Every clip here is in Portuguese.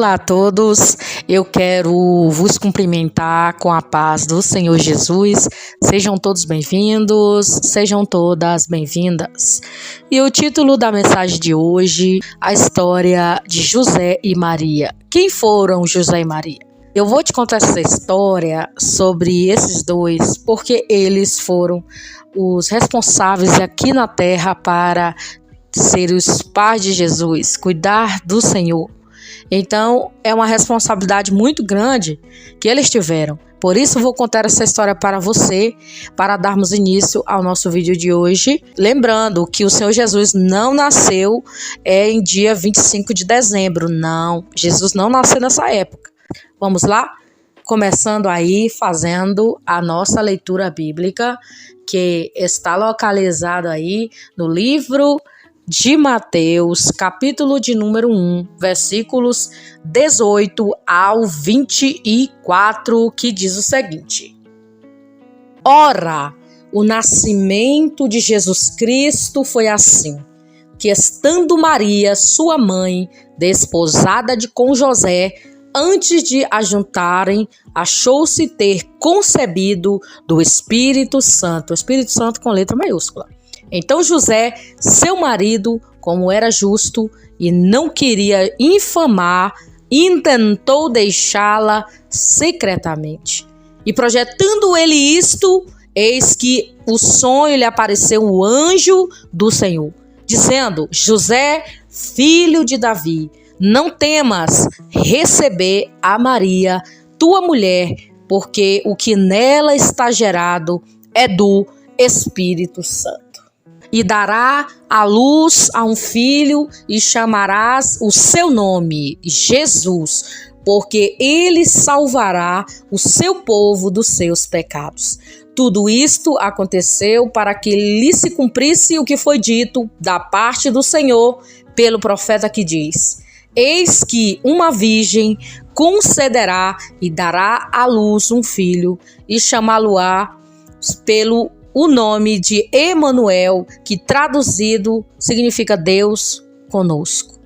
Olá a todos, eu quero vos cumprimentar com a paz do Senhor Jesus. Sejam todos bem-vindos, sejam todas bem-vindas. E o título da mensagem de hoje, a história de José e Maria. Quem foram José e Maria? Eu vou te contar essa história sobre esses dois, porque eles foram os responsáveis aqui na terra para ser os pais de Jesus, cuidar do Senhor. Então, é uma responsabilidade muito grande que eles tiveram. Por isso, vou contar essa história para você, para darmos início ao nosso vídeo de hoje. Lembrando que o Senhor Jesus não nasceu em dia 25 de dezembro. Não, Jesus não nasceu nessa época. Vamos lá? Começando aí, fazendo a nossa leitura bíblica, que está localizado aí no livro de Mateus, capítulo de número 1, versículos 18 ao 24, que diz o seguinte: Ora, o nascimento de Jesus Cristo foi assim, que estando Maria, sua mãe, desposada com José, antes de ajuntarem, achou-se ter concebido do Espírito Santo. O Espírito Santo com letra maiúscula. Então José, seu marido, como era justo e não queria infamar, intentou deixá-la secretamente. E projetando ele isto, eis que o sonho lhe apareceu um anjo do Senhor, dizendo: José, filho de Davi, não temas receber a Maria, tua mulher, porque o que nela está gerado é do Espírito Santo. E dará à luz a um filho e chamarás o seu nome, Jesus, porque ele salvará o seu povo dos seus pecados. Tudo isto aconteceu para que lhe se cumprisse o que foi dito da parte do Senhor pelo profeta que diz: Eis que uma virgem concederá e dará à luz um filho e chamá-lo-á pelo o nome de Emanuel, que traduzido significa Deus conosco.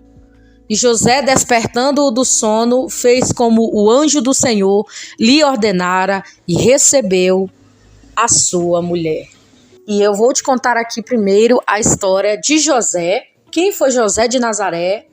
E José, despertando-o do sono, fez como o anjo do Senhor lhe ordenara e recebeu a sua mulher. E eu vou te contar aqui primeiro a história de José. Quem foi José de Nazaré?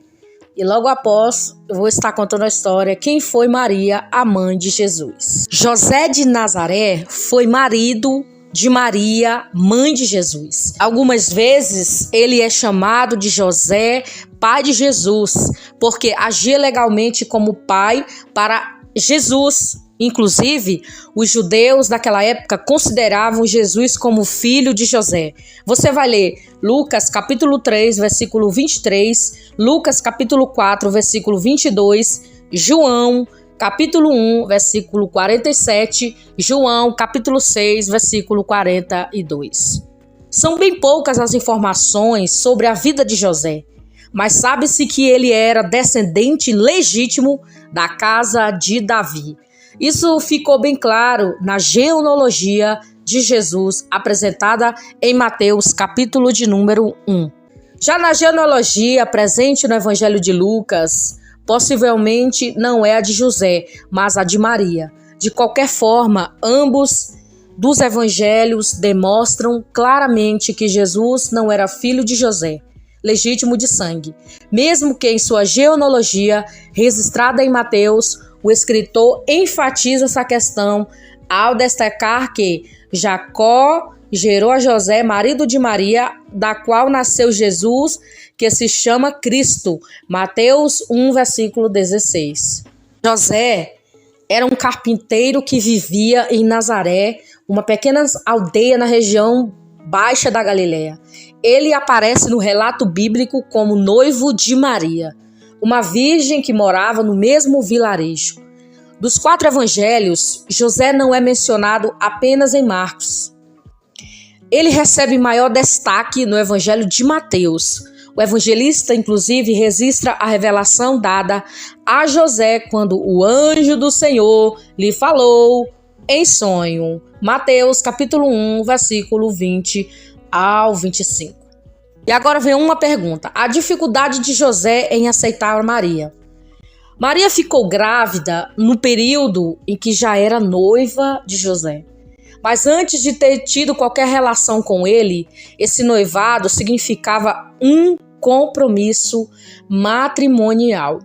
E logo após, eu vou estar contando a história quem foi Maria, a mãe de Jesus. José de Nazaré foi marido de Maria, mãe de Jesus. Algumas vezes ele é chamado de José, pai de Jesus, porque agia legalmente como pai para Jesus. Inclusive, os judeus daquela época consideravam Jesus como filho de José. Você vai ler Lucas capítulo 3, versículo 23, Lucas capítulo 4, versículo 22, João capítulo 1, versículo 47, João, capítulo 6, versículo 42. São bem poucas as informações sobre a vida de José, mas sabe-se que ele era descendente legítimo da casa de Davi. Isso ficou bem claro na genealogia de Jesus, apresentada em Mateus, capítulo de número 1. Já na genealogia presente no Evangelho de Lucas, possivelmente não é a de José, mas a de Maria. De qualquer forma, ambos dos evangelhos demonstram claramente que Jesus não era filho de José, legítimo de sangue. Mesmo que em sua genealogia, registrada em Mateus, o escritor enfatiza essa questão ao destacar que Jacó gerou a José, marido de Maria, da qual nasceu Jesus, que se chama Cristo. Mateus 1, versículo 16. José era um carpinteiro que vivia em Nazaré, uma pequena aldeia na região baixa da Galileia. Ele aparece no relato bíblico como noivo de Maria, uma virgem que morava no mesmo vilarejo. Dos 4 evangelhos, José não é mencionado apenas em Marcos. Ele recebe maior destaque no Evangelho de Mateus. O evangelista, inclusive, registra a revelação dada a José quando o anjo do Senhor lhe falou em sonho. Mateus, capítulo 1, versículo 20 ao 25. E agora vem uma pergunta. A dificuldade de José em aceitar Maria. Maria ficou grávida no período em que já era noiva de José. Mas antes de ter tido qualquer relação com ele, esse noivado significava um compromisso matrimonial.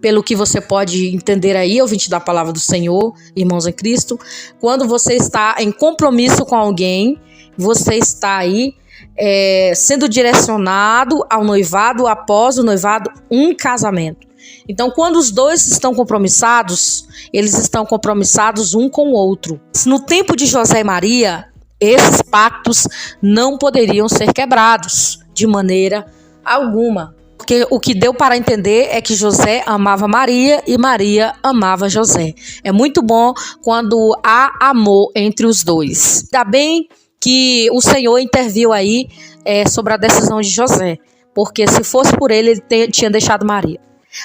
Pelo que você pode entender aí, ouvinte da palavra do Senhor, irmãos em Cristo, quando você está em compromisso com alguém, você está aí sendo direcionado ao noivado, após o noivado, um casamento. Então, quando os dois estão compromissados, eles estão compromissados um com o outro. No tempo de José e Maria, esses pactos não poderiam ser quebrados de maneira alguma. Porque o que deu para entender é que José amava Maria e Maria amava José. É muito bom quando há amor entre os dois. Ainda bem que o Senhor interviu aí sobre a decisão de José. Porque se fosse por ele tinha deixado Maria.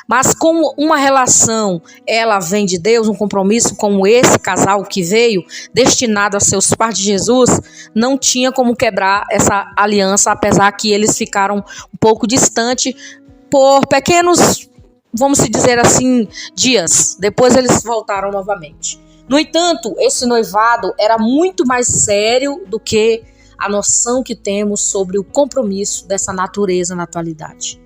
Mas como uma relação, ela vem de Deus, um compromisso como esse casal que veio, destinado a ser os pais de Jesus, não tinha como quebrar essa aliança, apesar que eles ficaram um pouco distantes por pequenos, vamos dizer assim, dias. Depois eles voltaram novamente. No entanto, esse noivado era muito mais sério do que a noção que temos sobre o compromisso dessa natureza na atualidade.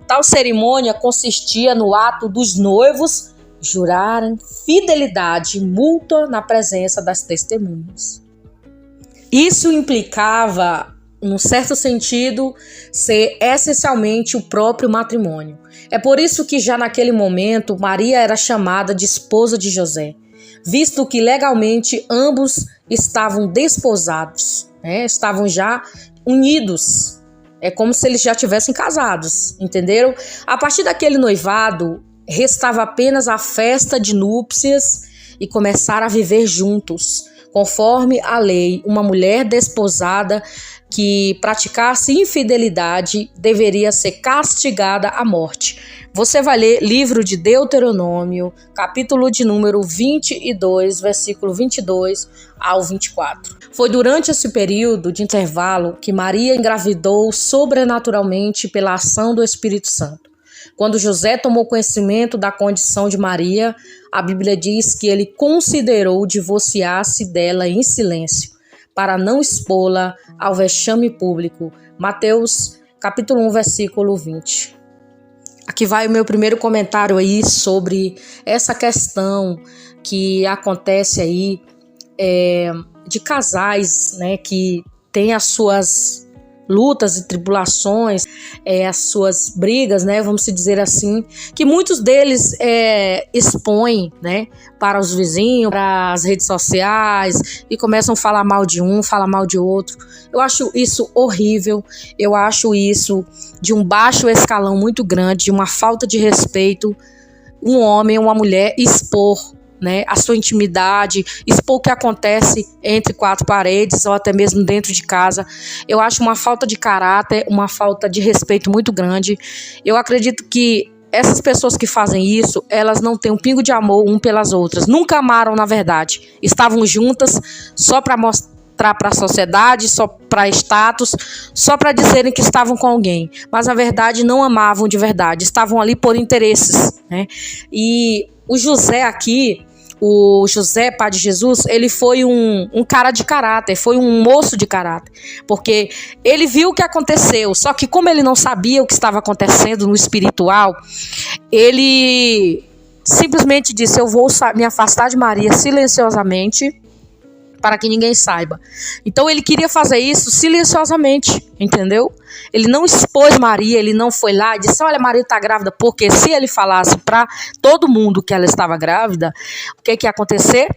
Tal cerimônia consistia no ato dos noivos jurarem fidelidade mútua na presença das testemunhas. Isso implicava, num certo sentido, ser essencialmente o próprio matrimônio. É por isso que já naquele momento Maria era chamada de esposa de José, visto que legalmente ambos estavam desposados, estavam já unidos. É como se eles já tivessem casados, entenderam? A partir daquele noivado, restava apenas a festa de núpcias e começar a viver juntos. Conforme a lei, uma mulher desposada que praticasse infidelidade deveria ser castigada à morte. Você vai ler livro de Deuteronômio, capítulo de número 22, versículo 22 ao 24. Foi durante esse período de intervalo que Maria engravidou sobrenaturalmente pela ação do Espírito Santo. Quando José tomou conhecimento da condição de Maria, a Bíblia diz que ele considerou divorciar-se dela em silêncio, para não expô-la ao vexame público. Mateus, capítulo 1, versículo 20. Aqui vai o meu primeiro comentário aí sobre essa questão que acontece aí de casais, que têm as suas lutas e tribulações, as suas brigas, vamos dizer assim, que muitos deles expõem, para os vizinhos, para as redes sociais e começam a falar mal de um, falar mal de outro. Eu acho isso horrível, eu acho isso de um baixo escalão muito grande, de uma falta de respeito, um homem ou uma mulher expor a sua intimidade, expor o que acontece entre quatro paredes ou até mesmo dentro de casa. Eu acho uma falta de caráter, uma falta de respeito muito grande. Eu acredito que essas pessoas que fazem isso, elas não têm um pingo de amor um pelas outras. Nunca amaram, na verdade. Estavam juntas só para mostrar para a sociedade, só para status, só para dizerem que estavam com alguém. Mas, na verdade, não amavam de verdade. Estavam ali por interesses. E o José aqui, o José, pai de Jesus, ele foi um cara de caráter, foi um moço de caráter, porque ele viu o que aconteceu, só que como ele não sabia o que estava acontecendo no espiritual, ele simplesmente disse: eu vou me afastar de Maria silenciosamente, para que ninguém saiba. Então ele queria fazer isso silenciosamente, entendeu? Ele não expôs Maria, ele não foi lá e disse: olha, Maria está grávida, porque se ele falasse para todo mundo que ela estava grávida, o que ia acontecer?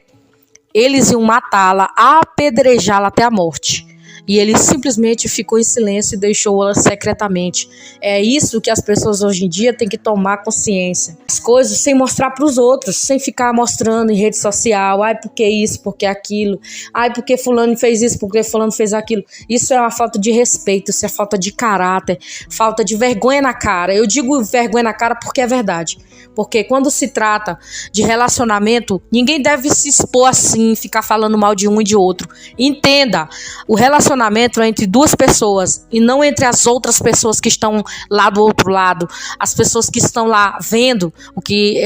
Eles iam matá-la, apedrejá-la até a morte. E ele simplesmente ficou em silêncio e deixou-a secretamente. É isso que as pessoas hoje em dia têm que tomar consciência. As coisas sem mostrar para os outros, sem ficar mostrando em rede social. Ai, porque isso, porque aquilo. Ai, porque fulano fez isso, porque fulano fez aquilo. Isso é uma falta de respeito, isso é falta de caráter, falta de vergonha na cara. Eu digo vergonha na cara porque é verdade. Porque quando se trata de relacionamento, ninguém deve se expor assim, ficar falando mal de um e de outro. Entenda, o relacionamento relacionamento é entre duas pessoas e não entre as outras pessoas que estão lá do outro lado, as pessoas que estão lá vendo o que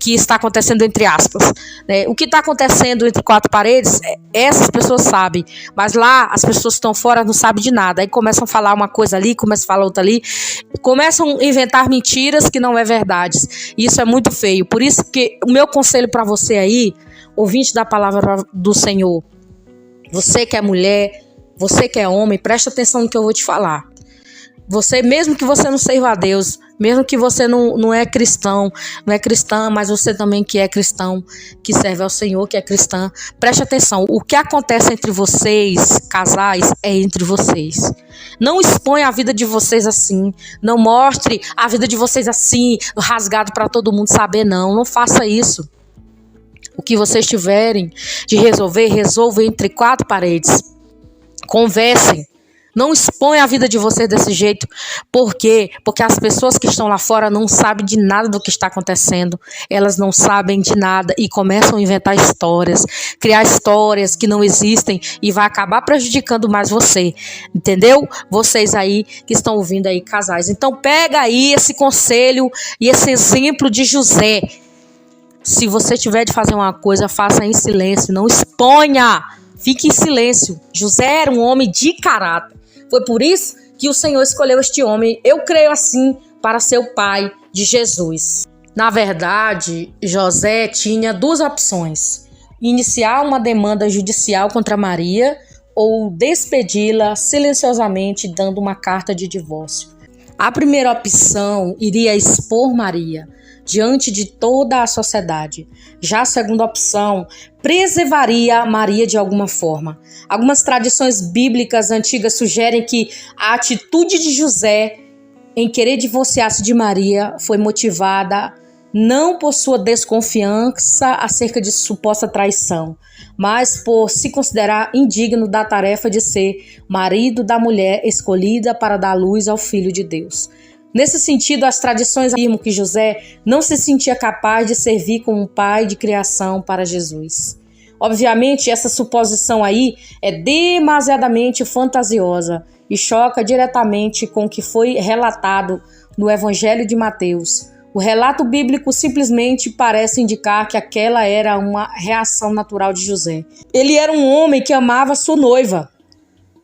está acontecendo entre aspas, né? O que está acontecendo entre quatro paredes, essas pessoas sabem, mas lá as pessoas que estão fora não sabem de nada, aí começam a falar uma coisa ali, começam a falar outra ali, começam a inventar mentiras que não é verdade. Isso é muito feio. Por isso que o meu conselho para você aí, ouvinte da palavra do Senhor, você que é mulher, você que é homem, presta atenção no que eu vou te falar. Você, mesmo que você não sirva a Deus, mesmo que você não é cristão, não é cristã, mas você também que é cristão, que serve ao Senhor, que é cristã, preste atenção. O que acontece entre vocês, casais, é entre vocês. Não exponha a vida de vocês assim. Não mostre a vida de vocês assim, rasgado para todo mundo saber, não. Não faça isso. O que vocês tiverem de resolver, resolvam entre quatro paredes. Conversem. Não exponha a vida de vocês desse jeito. Por quê? Porque as pessoas que estão lá fora não sabem de nada do que está acontecendo. Elas não sabem de nada e começam a inventar histórias, criar histórias que não existem e vai acabar prejudicando mais você. Entendeu? Vocês aí que estão ouvindo aí, casais. Então pega aí esse conselho e esse exemplo de José. Se você tiver de fazer uma coisa, faça em silêncio, não exponha, fique em silêncio. José era um homem de caráter. Foi por isso que o Senhor escolheu este homem, eu creio assim, para ser o pai de Jesus. Na verdade, José tinha duas opções: iniciar uma demanda judicial contra Maria ou despedi-la silenciosamente dando uma carta de divórcio. A primeira opção iria expor Maria diante de toda a sociedade. Já a segunda opção preservaria Maria de alguma forma. Algumas tradições bíblicas antigas sugerem que a atitude de José em querer divorciar-se de Maria foi motivada não por sua desconfiança acerca de suposta traição, mas por se considerar indigno da tarefa de ser marido da mulher escolhida para dar luz ao Filho de Deus. Nesse sentido, as tradições afirmam que José não se sentia capaz de servir como um pai de criação para Jesus. Obviamente, essa suposição aí é demasiadamente fantasiosa e choca diretamente com o que foi relatado no Evangelho de Mateus. O relato bíblico simplesmente parece indicar que aquela era uma reação natural de José. Ele era um homem que amava sua noiva,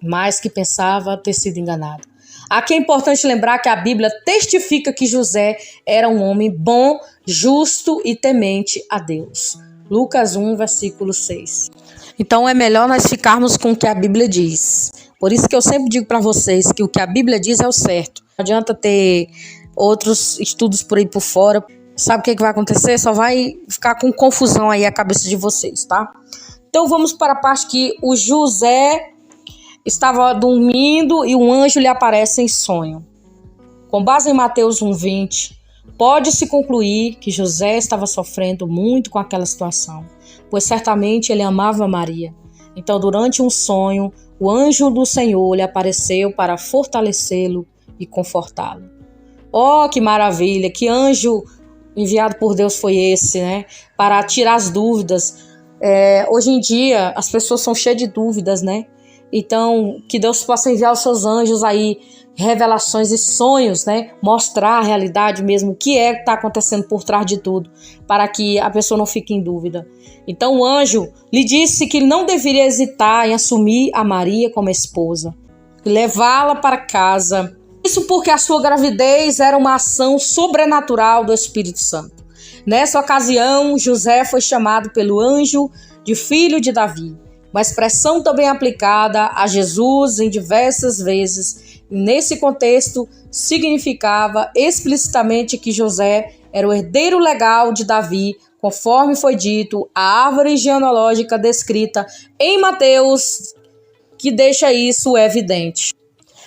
mas que pensava ter sido enganado. Aqui é importante lembrar que a Bíblia testifica que José era um homem bom, justo e temente a Deus. Lucas 1, versículo 6. Então é melhor nós ficarmos com o que a Bíblia diz. Por isso que eu sempre digo para vocês que o que a Bíblia diz é o certo. Não adianta ter outros estudos por aí por fora. Sabe o que vai acontecer? Só vai ficar com confusão aí a cabeça de vocês, tá? Então vamos para a parte que o José estava dormindo e um anjo lhe aparece em sonho. Com base em Mateus 1:20, pode-se concluir que José estava sofrendo muito com aquela situação, pois certamente ele amava Maria. Então, durante um sonho, o anjo do Senhor lhe apareceu para fortalecê-lo e confortá-lo. Oh, que maravilha! Que anjo enviado por Deus foi esse, né? Para tirar as dúvidas. Hoje em dia, as pessoas são cheias de dúvidas, né? Então, que Deus possa enviar os seus anjos aí, revelações e sonhos, né? Mostrar a realidade mesmo, o que está acontecendo por trás de tudo, para que a pessoa não fique em dúvida. Então, o anjo lhe disse que ele não deveria hesitar em assumir a Maria como esposa e levá-la para casa. Isso porque a sua gravidez era uma ação sobrenatural do Espírito Santo. Nessa ocasião, José foi chamado pelo anjo de filho de Davi. Uma expressão também aplicada a Jesus em diversas vezes. Nesse contexto, significava explicitamente que José era o herdeiro legal de Davi, conforme foi dito, a árvore genealógica descrita em Mateus, que deixa isso evidente.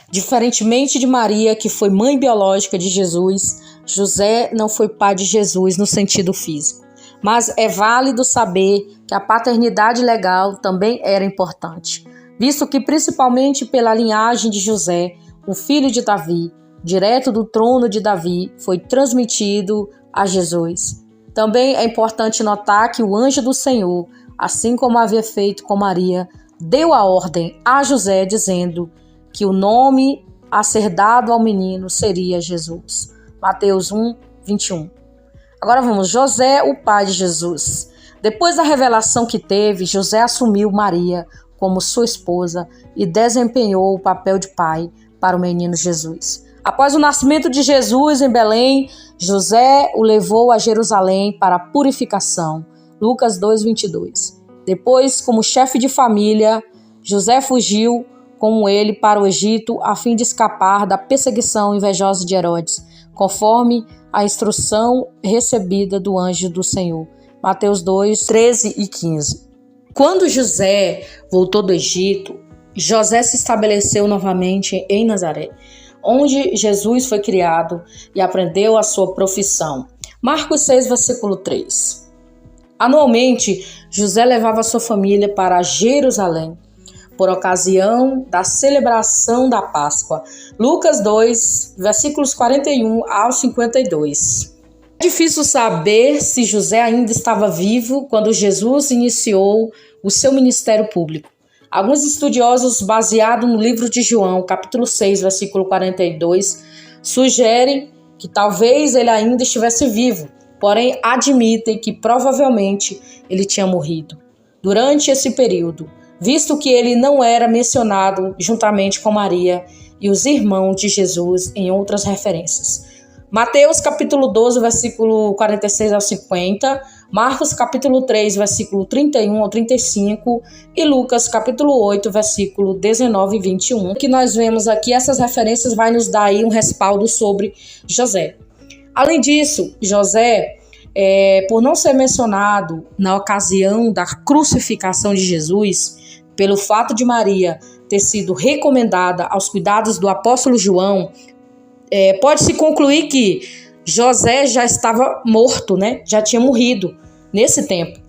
Diferentemente de Maria, que foi mãe biológica de Jesus, José não foi pai de Jesus no sentido físico. Mas é válido saber que a paternidade legal também era importante, visto que principalmente pela linhagem de José, o filho de Davi, direto do trono de Davi, foi transmitido a Jesus. Também é importante notar que o anjo do Senhor, assim como havia feito com Maria, deu a ordem a José, dizendo que o nome a ser dado ao menino seria Jesus. Mateus 1, 21. Agora vamos, José, o pai de Jesus. Depois da revelação que teve, José assumiu Maria como sua esposa e desempenhou o papel de pai para o menino Jesus. Após o nascimento de Jesus em Belém, José o levou a Jerusalém para a purificação. Lucas 2:22. Depois, como chefe de família, José fugiu com ele para o Egito a fim de escapar da perseguição invejosa de Herodes, conforme a instrução recebida do anjo do Senhor. Mateus 2, 13 e 15. Quando José voltou do Egito, José se estabeleceu novamente em Nazaré, onde Jesus foi criado e aprendeu a sua profissão. Marcos 6, versículo 3. Anualmente, José levava sua família para Jerusalém, por ocasião da celebração da Páscoa. Lucas 2, versículos 41 ao 52. É difícil saber se José ainda estava vivo quando Jesus iniciou o seu ministério público. Alguns estudiosos, baseados no livro de João, capítulo 6, versículo 42, sugerem que talvez ele ainda estivesse vivo, porém admitem que provavelmente ele tinha morrido durante esse período, visto que ele não era mencionado juntamente com Maria e os irmãos de Jesus em outras referências. Mateus capítulo 12, versículo 46 ao 50, Marcos capítulo 3, versículo 31 ao 35 e Lucas capítulo 8, versículo 19 e 21. O que nós vemos aqui, essas referências vai nos dar aí um respaldo sobre José. Além disso, José, por não ser mencionado na ocasião da crucificação de Jesus, pelo fato de Maria ter sido recomendada aos cuidados do apóstolo João, pode-se concluir que José já estava morto, já tinha morrido nesse tempo.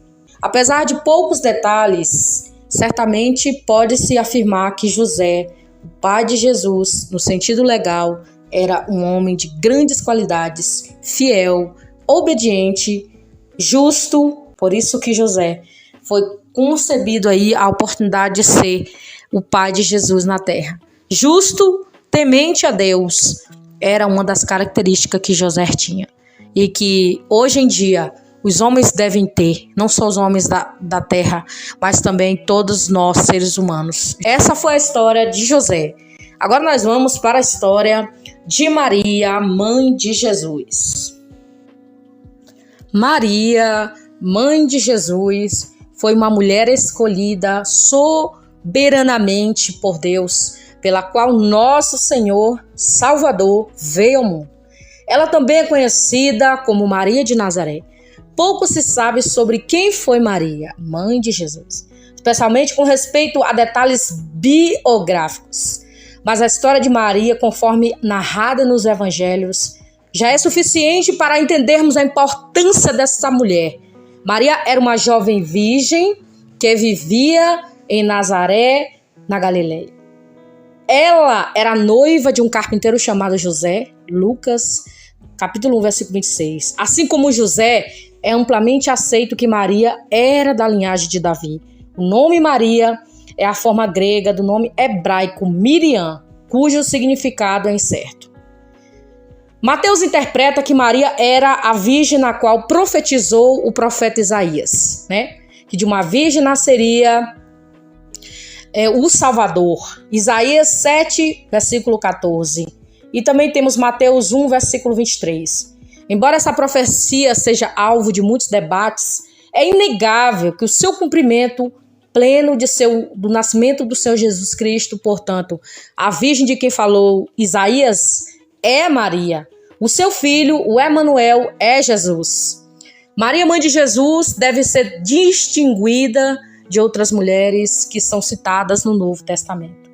Apesar de poucos detalhes, certamente pode-se afirmar que José, o pai de Jesus, no sentido legal, era um homem de grandes qualidades, fiel, obediente, justo. Por isso que José foi concebido aí a oportunidade de ser o pai de Jesus na terra. Justo, temente a Deus, era uma das características que José tinha e que hoje em dia os homens devem ter, não só os homens da terra, mas também todos nós, seres humanos. Essa foi a história de José. Agora nós vamos para a história de Maria, mãe de Jesus. Maria, mãe de Jesus, foi uma mulher escolhida soberanamente por Deus, pela qual nosso Senhor Salvador veio ao mundo. Ela também é conhecida como Maria de Nazaré. Pouco se sabe sobre quem foi Maria, mãe de Jesus, especialmente com respeito a detalhes biográficos. Mas a história de Maria, conforme narrada nos evangelhos, já é suficiente para entendermos a importância dessa mulher. Maria era uma jovem virgem que vivia em Nazaré, na Galileia. Ela era noiva de um carpinteiro chamado José, Lucas, capítulo 1, versículo 26. Assim como José, é amplamente aceito que Maria era da linhagem de Davi. O nome Maria é a forma grega do nome hebraico Miriam, cujo significado é incerto. Mateus interpreta que Maria era a virgem na qual profetizou o profeta Isaías, que de uma virgem nasceria o Salvador. Isaías 7, versículo 14. E também temos Mateus 1, versículo 23. Embora essa profecia seja alvo de muitos debates, é inegável que o seu cumprimento pleno do nascimento do Senhor Jesus Cristo, portanto, a virgem de quem falou Isaías é Maria. O seu filho, o Emanuel, é Jesus. Maria, mãe de Jesus, deve ser distinguida de outras mulheres que são citadas no Novo Testamento.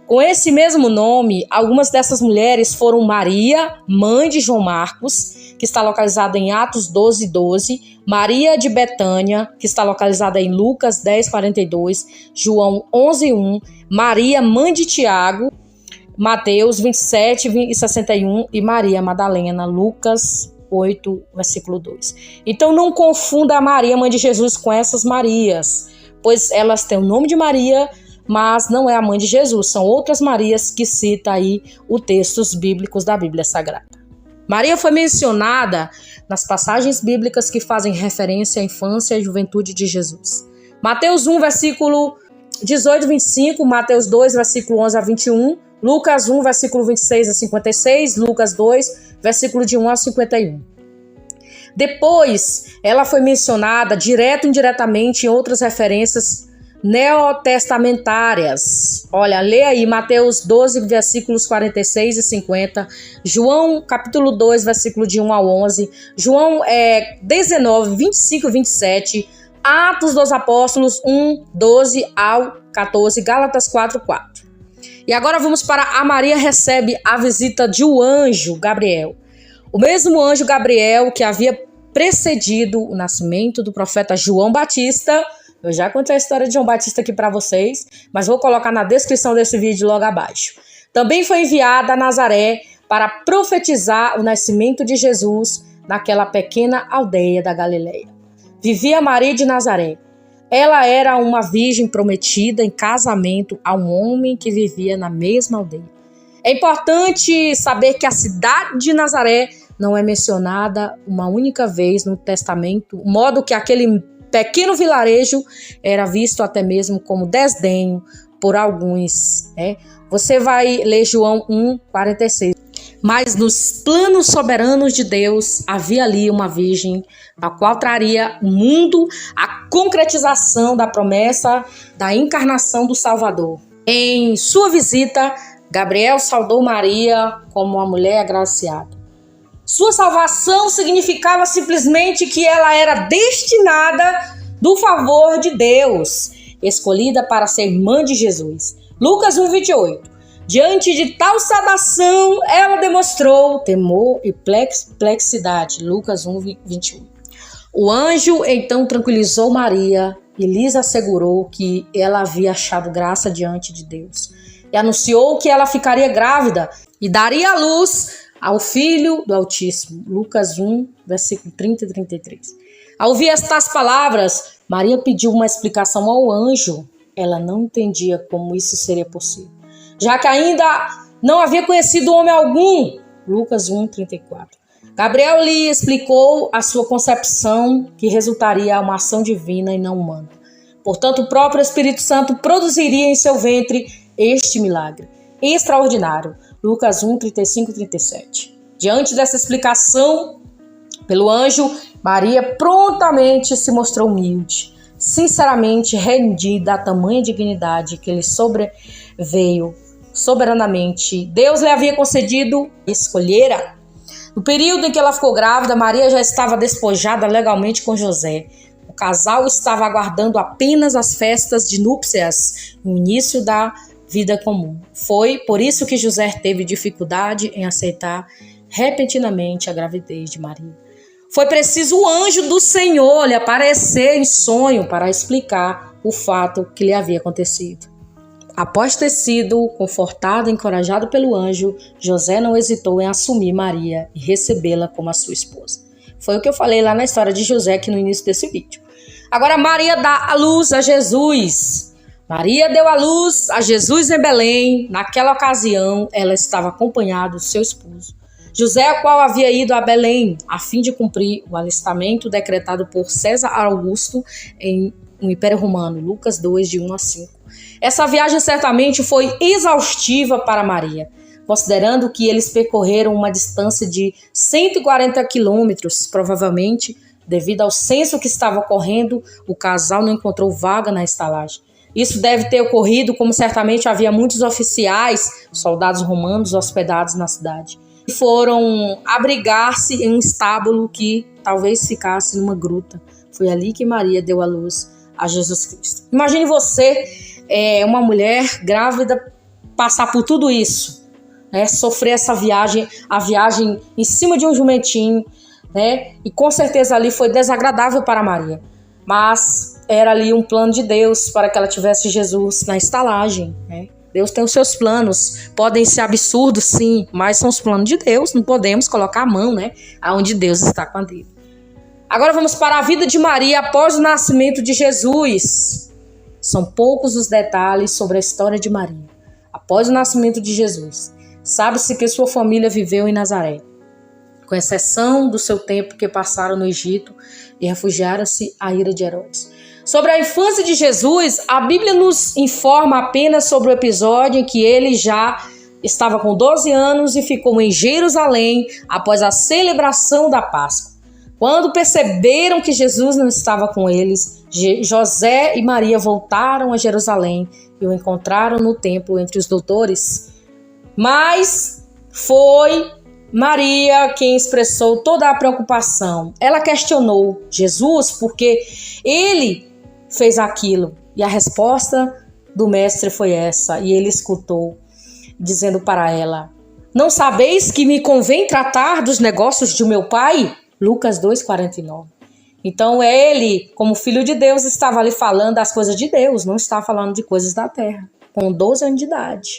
Com esse mesmo nome, algumas dessas mulheres foram Maria, mãe de João Marcos, que está localizada em Atos 12:12, Maria de Betânia, que está localizada em Lucas 10:42, João 11:1, Maria, mãe de Tiago, Mateus 27:61 e Maria Madalena, Lucas 8, versículo 2. Então não confunda a Maria, mãe de Jesus, com essas Marias, pois elas têm o nome de Maria, mas não é a mãe de Jesus. São outras Marias que cita aí os textos bíblicos da Bíblia Sagrada. Maria foi mencionada nas passagens bíblicas que fazem referência à infância e juventude de Jesus. Mateus 1, versículo 18 a 25, Mateus 2, versículo 11 a 21, Lucas 1, versículo 26 a 56, Lucas 2, versículo de 1 a 51. Depois, ela foi mencionada direto e indiretamente em outras referências neotestamentárias. Olha, lê aí Mateus 12, versículos 46 e 50, João capítulo 2, versículo de 1 ao 11, João 19, 25 e 27, Atos dos Apóstolos 1, 12 ao 14, Gálatas 4, 4. E agora vamos para a Maria recebe a visita de um anjo, Gabriel. O mesmo anjo Gabriel que havia precedido o nascimento do profeta João Batista. Eu já contei a história de João Batista aqui para vocês, mas vou colocar na descrição desse vídeo logo abaixo. Também foi enviada a Nazaré para profetizar o nascimento de Jesus naquela pequena aldeia da Galileia. Vivia Maria de Nazaré. Ela era uma virgem prometida em casamento a um homem que vivia na mesma aldeia. É importante saber que a cidade de Nazaré não é mencionada uma única vez no Testamento, modo que aquele pequeno vilarejo era visto até mesmo como desdenho por alguns. Você vai ler João 1, 46. Mas nos planos soberanos de Deus havia ali uma virgem, a qual traria o mundo a concretização da promessa da encarnação do Salvador. Em sua visita, Gabriel saudou Maria como uma mulher agraciada. Sua salvação significava simplesmente que ela era destinada do favor de Deus, escolhida para ser irmã de Jesus. Lucas 1, 28. Diante de tal saudação, ela demonstrou temor e perplexidade. Lucas 1, 21. O anjo então tranquilizou Maria e lhes assegurou que ela havia achado graça diante de Deus. E anunciou que ela ficaria grávida e daria à luz ao Filho do Altíssimo. Lucas 1, versículo 30 e 33. Ao ouvir estas palavras, Maria pediu uma explicação ao anjo. Ela não entendia como isso seria possível, já que ainda não havia conhecido homem algum. Lucas 1, 34. Gabriel lhe explicou a sua concepção, que resultaria uma ação divina e não humana. Portanto, o próprio Espírito Santo produziria em seu ventre este milagre extraordinário. Lucas 1, 35 e 37. Diante dessa explicação pelo anjo, Maria prontamente se mostrou humilde, sinceramente rendida à tamanha dignidade que lhe sobreveio soberanamente. Deus lhe havia concedido e escolhera. No período em que ela ficou grávida, Maria já estava despojada legalmente com José. O casal estava aguardando apenas as festas de núpcias, o início da vida comum. Foi por isso que José teve dificuldade em aceitar repentinamente a gravidez de Maria. Foi preciso o anjo do Senhor lhe aparecer em sonho para explicar o fato que lhe havia acontecido. Após ter sido confortado e encorajado pelo anjo, José não hesitou em assumir Maria e recebê-la como a sua esposa. Foi o que eu falei lá na história de José aqui no início desse vídeo. Agora Maria dá a luz a Jesus. Maria deu a luz a Jesus em Belém. Naquela ocasião, ela estava acompanhada do seu esposo, José, o qual havia ido a Belém a fim de cumprir o alistamento decretado por César Augusto no Império Romano. Lucas 2, de 1 a 5. Essa viagem certamente foi exaustiva para Maria, considerando que eles percorreram uma distância de 140 quilômetros. Provavelmente, devido ao censo que estava ocorrendo, o casal não encontrou vaga na estalagem. Isso deve ter ocorrido como certamente havia muitos oficiais, soldados romanos hospedados na cidade. E foram abrigar-se em um estábulo que talvez ficasse numa gruta. Foi ali que Maria deu a luz a Jesus Cristo. Imagine você, uma mulher grávida, passar por tudo isso, sofrer essa viagem, a viagem em cima de um jumentinho, e com certeza ali foi desagradável para Maria. Mas era ali um plano de Deus para que ela tivesse Jesus na estalagem. Deus tem os seus planos, podem ser absurdos sim, mas são os planos de Deus, não podemos colocar a mão aonde Deus está com a dele. Agora vamos para a vida de Maria após o nascimento de Jesus. São poucos os detalhes sobre a história de Maria. Após o nascimento de Jesus, sabe-se que sua família viveu em Nazaré, com exceção do seu tempo que passaram no Egito e refugiaram-se à ira de Herodes. Sobre a infância de Jesus, a Bíblia nos informa apenas sobre o episódio em que ele já estava com 12 anos e ficou em Jerusalém após a celebração da Páscoa. Quando perceberam que Jesus não estava com eles, José e Maria voltaram a Jerusalém e o encontraram no templo entre os doutores. Mas foi Maria quem expressou toda a preocupação. Ela questionou Jesus porque ele fez aquilo. E a resposta do mestre foi essa. E ele escutou, dizendo para ela: não sabeis que me convém tratar dos negócios de meu pai? Lucas 2,49. Então ele, como filho de Deus, estava ali falando das coisas de Deus, não estava falando de coisas da terra, com 12 anos de idade.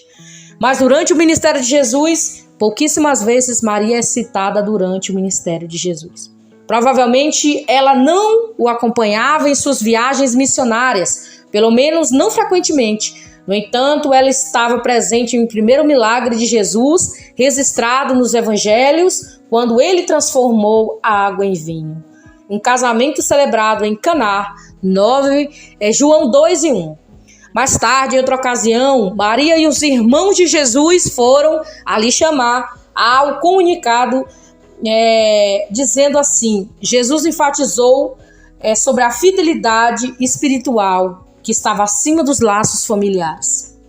Mas durante o ministério de Jesus, pouquíssimas vezes Maria é citada durante o ministério de Jesus. Provavelmente ela não o acompanhava em suas viagens missionárias, pelo menos não frequentemente. No entanto, ela estava presente em um primeiro milagre de Jesus, registrado nos evangelhos, quando ele transformou a água em vinho. Um casamento celebrado em Caná, João 2:1. Mais tarde, em outra ocasião, Maria e os irmãos de Jesus foram ali chamar ao comunicado, dizendo assim: Jesus enfatizou sobre a fidelidade espiritual que estava acima dos laços familiares.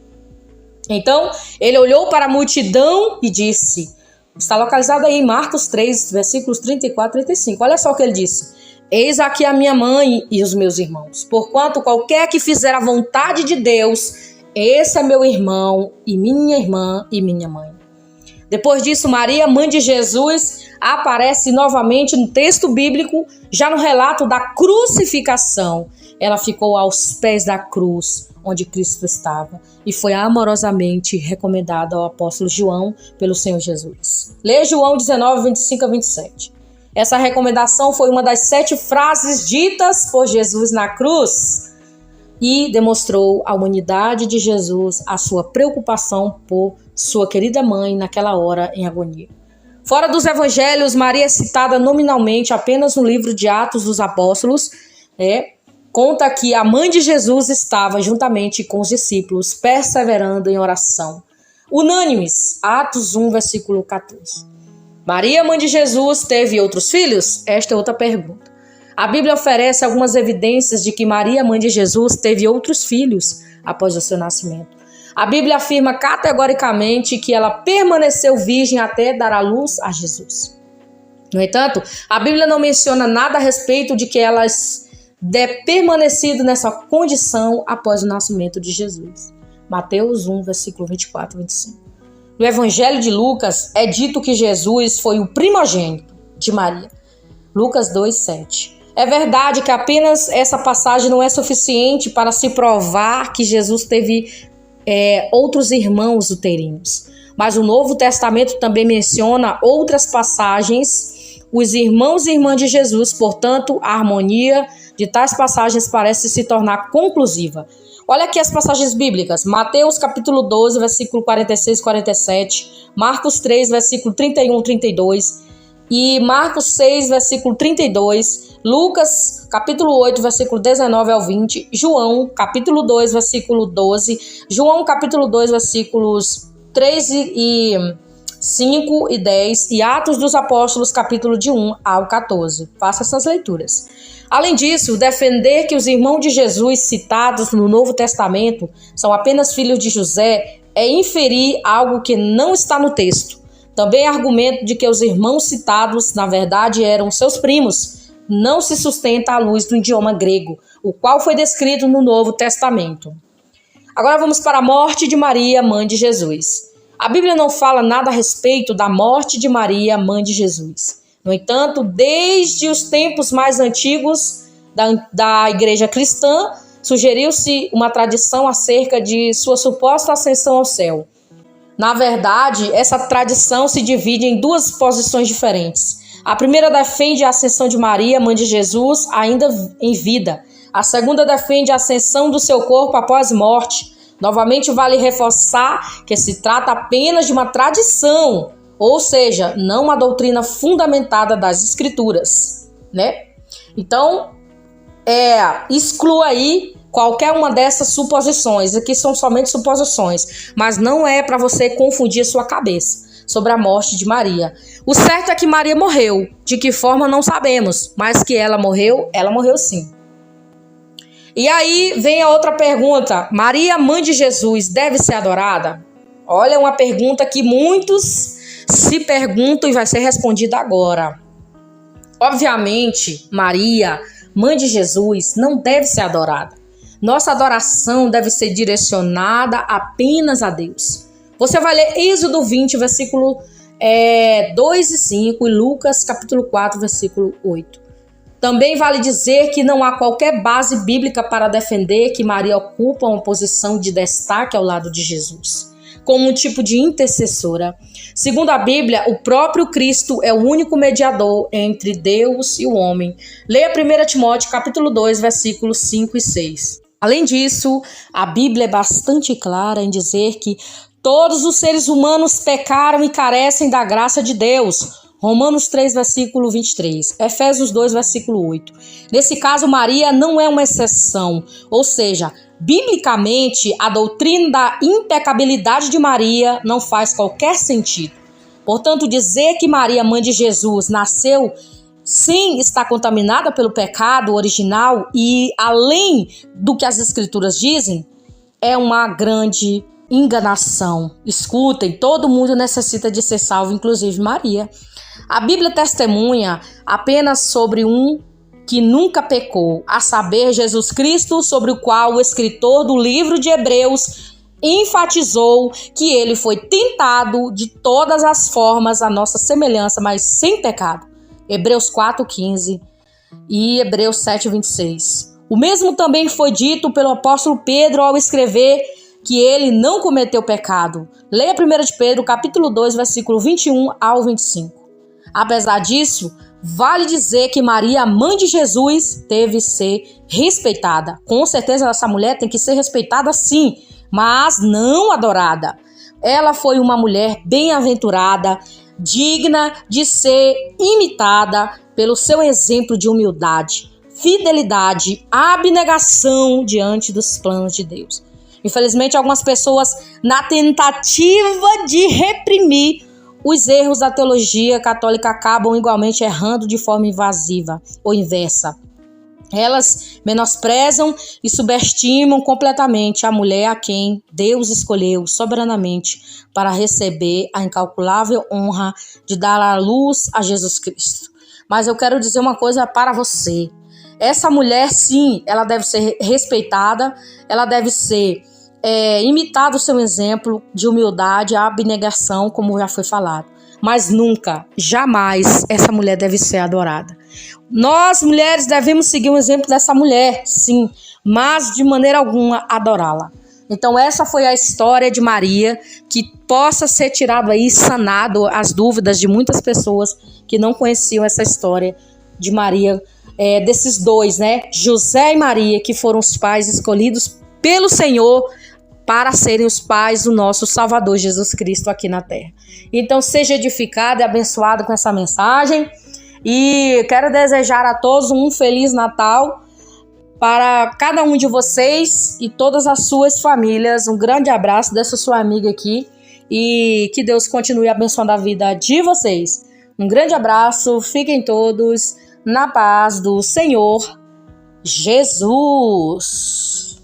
Então, ele olhou para a multidão e disse, está localizado aí em Marcos 3, versículos 34 e 35. Olha só o que ele disse: eis aqui a minha mãe e os meus irmãos. Porquanto qualquer que fizer a vontade de Deus, esse é meu irmão e minha irmã e minha mãe. Depois disso, Maria, mãe de Jesus, aparece novamente no texto bíblico, já no relato da crucificação. Ela ficou aos pés da cruz, onde Cristo estava, e foi amorosamente recomendada ao apóstolo João pelo Senhor Jesus. Lê João 19, 25 a 27. Essa recomendação foi uma das 7 frases ditas por Jesus na cruz e demonstrou à humanidade de Jesus a sua preocupação por sua querida mãe naquela hora em agonia. Fora dos evangelhos, Maria é citada nominalmente apenas no livro de Atos dos Apóstolos. Conta que a mãe de Jesus estava juntamente com os discípulos, perseverando em oração. Unânimes, Atos 1, versículo 14. Maria, mãe de Jesus, teve outros filhos? Esta é outra pergunta. A Bíblia oferece algumas evidências de que Maria, mãe de Jesus, teve outros filhos após o seu nascimento. A Bíblia afirma categoricamente que ela permaneceu virgem até dar à luz a Jesus. No entanto, a Bíblia não menciona nada a respeito de que elas permanecido nessa condição após o nascimento de Jesus. Mateus 1, versículo 24 e 25. No Evangelho de Lucas é dito que Jesus foi o primogênito de Maria. Lucas 2, 7. É verdade que apenas essa passagem não é suficiente para se provar que Jesus teve outros irmãos uterinos. Mas o Novo Testamento também menciona outras passagens, os irmãos e irmãs de Jesus. Portanto, a harmonia de tais passagens parece se tornar conclusiva. Olha aqui as passagens bíblicas. Mateus capítulo 12, versículo 46 e 47. Marcos 3, versículo 31 e 32. E Marcos 6, versículo 32. Lucas capítulo 8, versículo 19 ao 20. João capítulo 2, versículo 12. João capítulo 2, versículos 3 e 5 e 10. E Atos dos Apóstolos capítulo de 1 ao 14. Faça essas leituras. Além disso, defender que os irmãos de Jesus citados no Novo Testamento são apenas filhos de José é inferir algo que não está no texto. Também argumento de que os irmãos citados, na verdade, eram seus primos, não se sustenta à luz do idioma grego, o qual foi descrito no Novo Testamento. Agora vamos para a morte de Maria, mãe de Jesus. A Bíblia não fala nada a respeito da morte de Maria, mãe de Jesus. No entanto, desde os tempos mais antigos da igreja cristã, sugeriu-se uma tradição acerca de sua suposta ascensão ao céu. Na verdade, essa tradição se divide em 2 posições diferentes. A primeira defende a ascensão de Maria, mãe de Jesus, ainda em vida. A segunda defende a ascensão do seu corpo após morte. Novamente, vale reforçar que se trata apenas de uma tradição, ou seja, não uma doutrina fundamentada das Escrituras, né? Então, exclua aí qualquer uma dessas suposições. Aqui são somente suposições, mas não é para você confundir a sua cabeça sobre a morte de Maria. O certo é que Maria morreu. De que forma, não sabemos, mas que ela morreu sim. E aí vem a outra pergunta: Maria, mãe de Jesus, deve ser adorada? Olha, uma pergunta que muitos se perguntam e vai ser respondida agora. Obviamente, Maria, mãe de Jesus, não deve ser adorada. Nossa adoração deve ser direcionada apenas a Deus. Você vai ler Êxodo 20, versículo 2 e 5 e Lucas capítulo 4, versículo 8. Também vale dizer que não há qualquer base bíblica para defender que Maria ocupa uma posição de destaque ao lado de Jesus, como um tipo de intercessora. Segundo a Bíblia, o próprio Cristo é o único mediador entre Deus e o homem. Leia 1 Timóteo capítulo 2, versículos 5 e 6. Além disso, a Bíblia é bastante clara em dizer que todos os seres humanos pecaram e carecem da graça de Deus. Romanos 3, versículo 23. Efésios 2, versículo 8. Nesse caso, Maria não é uma exceção. Ou seja, biblicamente, a doutrina da impecabilidade de Maria não faz qualquer sentido. Portanto, dizer que Maria, mãe de Jesus, nasceu sem estar contaminada pelo pecado original e além do que as Escrituras dizem, é uma grande enganação. Escutem, todo mundo necessita de ser salvo, inclusive Maria. A Bíblia testemunha apenas sobre um que nunca pecou, a saber, Jesus Cristo, sobre o qual o escritor do livro de Hebreus enfatizou que ele foi tentado de todas as formas à nossa semelhança, mas sem pecado. Hebreus 4:15 e Hebreus 7:26. O mesmo também foi dito pelo apóstolo Pedro ao escrever que ele não cometeu pecado. Leia 1 de Pedro, capítulo 2, versículo 21 ao 25. Apesar disso, vale dizer que Maria, mãe de Jesus, deve ser respeitada. Com certeza essa mulher tem que ser respeitada sim, mas não adorada. Ela foi uma mulher bem-aventurada, digna de ser imitada pelo seu exemplo de humildade, fidelidade, abnegação diante dos planos de Deus. Infelizmente, algumas pessoas, na tentativa de reprimir os erros da teologia católica, acabam igualmente errando de forma invasiva ou inversa. Elas menosprezam e subestimam completamente a mulher a quem Deus escolheu soberanamente para receber a incalculável honra de dar à luz a Jesus Cristo. Mas eu quero dizer uma coisa para você. Essa mulher, sim, ela deve ser respeitada, ela deve ser imitada o seu exemplo de humildade, abnegação, como já foi falado. Mas nunca, jamais, essa mulher deve ser adorada. Nós, mulheres, devemos seguir o exemplo dessa mulher, sim, mas de maneira alguma adorá-la. Então essa foi a história de Maria, que possa ser tirado aí, sanado as dúvidas de muitas pessoas que não conheciam essa história de Maria, desses dois, né? José e Maria, que foram os pais escolhidos pelo Senhor para serem os pais do nosso Salvador Jesus Cristo aqui na terra. Então seja edificado e abençoado com essa mensagem. E quero desejar a todos um Feliz Natal para cada um de vocês e todas as suas famílias. Um grande abraço dessa sua amiga aqui e que Deus continue abençoando a vida de vocês. Um grande abraço, fiquem todos na paz do Senhor Jesus.